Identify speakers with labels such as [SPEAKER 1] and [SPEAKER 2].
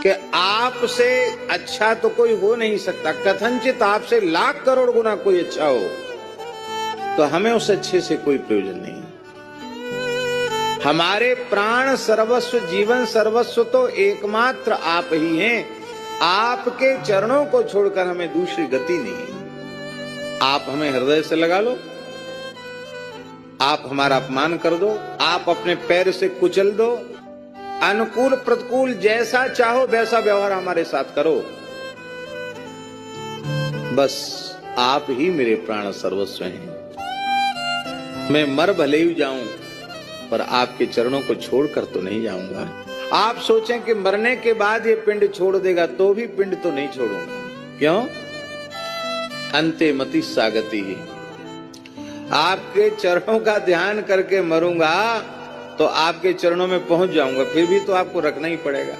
[SPEAKER 1] कि आपसे अच्छा तो कोई हो नहीं सकता, कथनचित आपसे लाख करोड़ गुना कोई अच्छा हो तो हमें उस अच्छे से कोई प्रयोजन नहीं। हमारे प्राण सर्वस्व, जीवन सर्वस्व तो एकमात्र आप ही हैं। आपके चरणों को छोड़कर हमें दूसरी गति नहीं। आप हमें हृदय से लगा लो, आप हमारा अपमान कर दो, आप अपने पैर से कुचल दो, अनुकूल प्रतिकूल जैसा चाहो वैसा व्यवहार हमारे साथ करो, बस आप ही मेरे प्राण सर्वस्व हैं। मैं मर भले ही जाऊं पर आपके चरणों को छोड़कर तो नहीं जाऊंगा। आप सोचें कि मरने के बाद ये पिंड छोड़ देगा तो भी पिंड तो नहीं छोड़ूंगा। क्यों? अंते मति सागति। आपके चरणों का ध्यान करके मरूंगा तो आपके चरणों में पहुंच जाऊंगा, फिर भी तो आपको रखना ही पड़ेगा।